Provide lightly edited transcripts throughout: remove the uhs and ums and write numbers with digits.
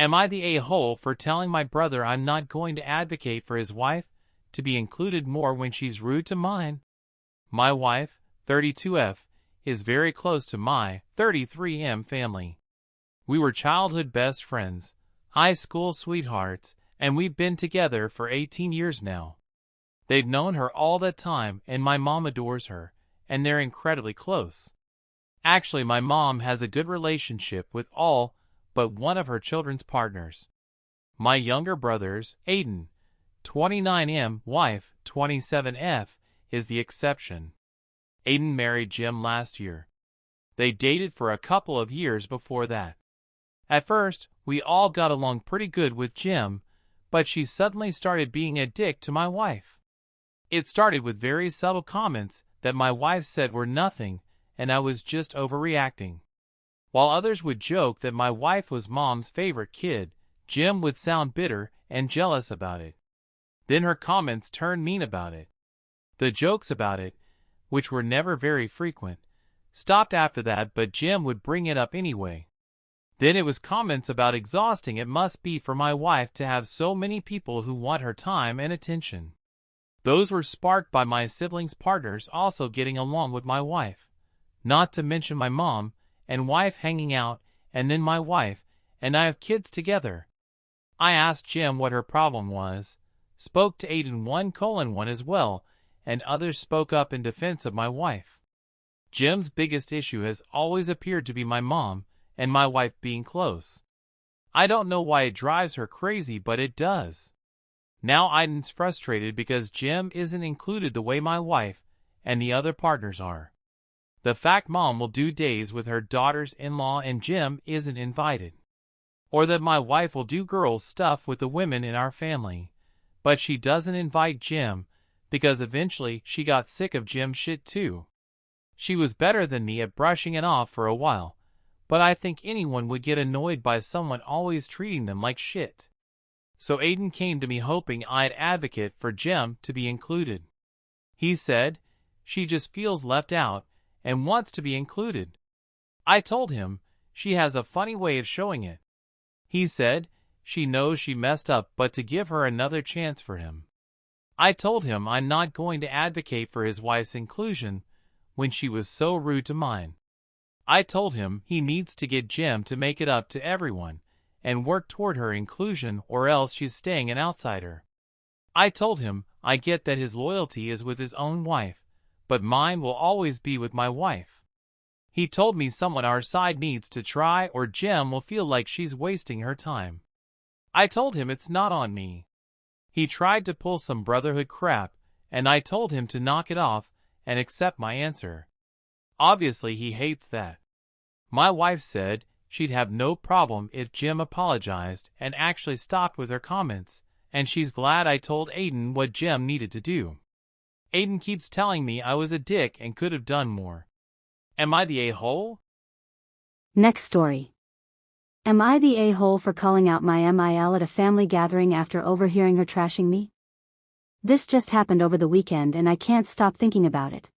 Am I the a-hole for telling my brother I'm not going to advocate for his wife to be included more when she's rude to mine? My wife, 32F, is very close to my 33M family. We were childhood best friends, high school sweethearts, and we've been together for 18 years now. They've known her all that time, and my mom adores her, and they're incredibly close. Actually, my mom has a good relationship with all but one of her children's partners. My younger brother's, Aiden, 29M, wife, 27F, is the exception. Aiden married Jim last year. They dated for a couple of years before that. At first, we all got along pretty good with Jim, but she suddenly started being a dick to my wife. It started with very subtle comments that my wife said were nothing, and I was just overreacting. While others would joke that my wife was mom's favorite kid, Jim would sound bitter and jealous about it. Then her comments turned mean about it. The jokes about it, which were never very frequent, stopped after that, but Jim would bring it up anyway. Then it was comments about exhausting it must be for my wife to have so many people who want her time and attention. Those were sparked by my siblings' partners also getting along with my wife, not to mention my mom and wife hanging out, and then my wife and I have kids together. I asked Jim what her problem was, spoke to Aiden 1:1 as well, and others spoke up in defense of my wife. Jim's biggest issue has always appeared to be my mom and my wife being close. I don't know why it drives her crazy, but it does. Now Aiden's frustrated because Jim isn't included the way my wife and the other partners are. The fact mom will do days with her daughters-in-law and Jim isn't invited. Or that my wife will do girls' stuff with the women in our family, but she doesn't invite Jim because eventually she got sick of Jim's shit too. She was better than me at brushing it off for a while, but I think anyone would get annoyed by someone always treating them like shit. So Aiden came to me hoping I'd advocate for Jim to be included. He said, she just feels left out and wants to be included. I told him, she has a funny way of showing it. He said, she knows she messed up but to give her another chance for him. I told him I'm not going to advocate for his wife's inclusion when she was so rude to mine. I told him he needs to get Jim to make it up to everyone and work toward her inclusion, or else she's staying an outsider. I told him I get that his loyalty is with his own wife, but mine will always be with my wife. He told me someone our side needs to try or Jim will feel like she's wasting her time. I told him it's not on me. He tried to pull some brotherhood crap, and I told him to knock it off and accept my answer. Obviously he hates that. My wife said she'd have no problem if Jim apologized and actually stopped with her comments, and she's glad I told Aiden what Jim needed to do. Aiden keeps telling me I was a dick and could have done more. Am I the a-hole? Next story. Am I the a-hole for calling out my MIL at a family gathering after overhearing her trashing me? This just happened over the weekend and I can't stop thinking about it.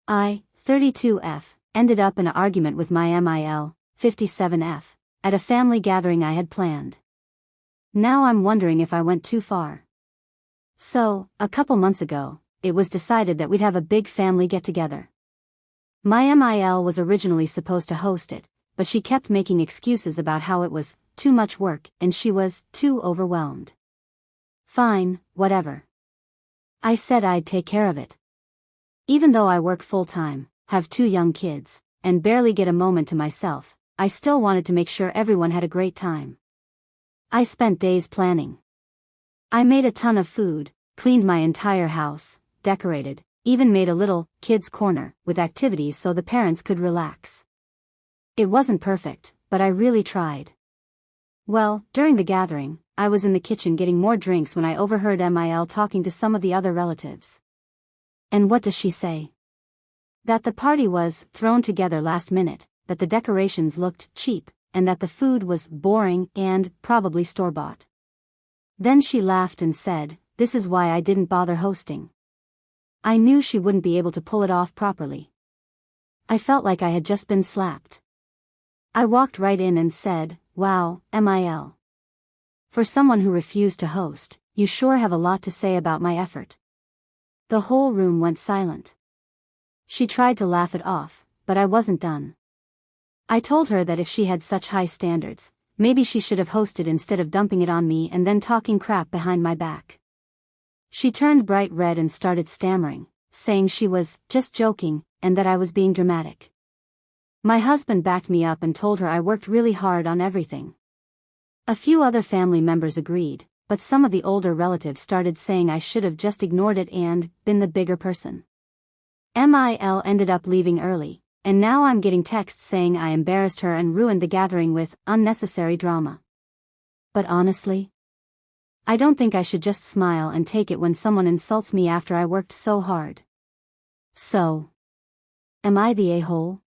I, 32F, ended up in an argument with my MIL, 57F, at a family gathering I had planned. Now I'm wondering if I went too far. So, a couple months ago, it was decided that we'd have a big family get-together. My MIL was originally supposed to host it, but she kept making excuses about how it was too much work and she was too overwhelmed. Fine, whatever. I said I'd take care of it. Even though I work full-time, have 2 young kids, and barely get a moment to myself, I still wanted to make sure everyone had a great time. I spent days planning. I made a ton of food, cleaned my entire house, decorated, even made a little kids' corner with activities so the parents could relax. It wasn't perfect, but I really tried. Well, during the gathering, I was in the kitchen getting more drinks when I overheard MIL talking to some of the other relatives. And what does she say? That the party was thrown together last minute, that the decorations looked cheap, and that the food was boring and probably store-bought. Then she laughed and said, "This is why I didn't bother hosting. I knew she wouldn't be able to pull it off properly." I felt like I had just been slapped. I walked right in and said, "Wow, MIL. For someone who refused to host, you sure have a lot to say about my effort. The whole room went silent. She tried to laugh it off, but I wasn't done. I told her that if she had such high standards, maybe she should have hosted instead of dumping it on me and then talking crap behind my back. She turned bright red and started stammering, saying she was just joking and that I was being dramatic. My husband backed me up and told her I worked really hard on everything. A few other family members agreed, but some of the older relatives started saying I should have just ignored it and been the bigger person. Mil ended up leaving early, and now I'm getting texts saying I embarrassed her and ruined the gathering with unnecessary drama. But honestly, I don't think I should just smile and take it when someone insults me after I worked so hard. So, am I the a-hole?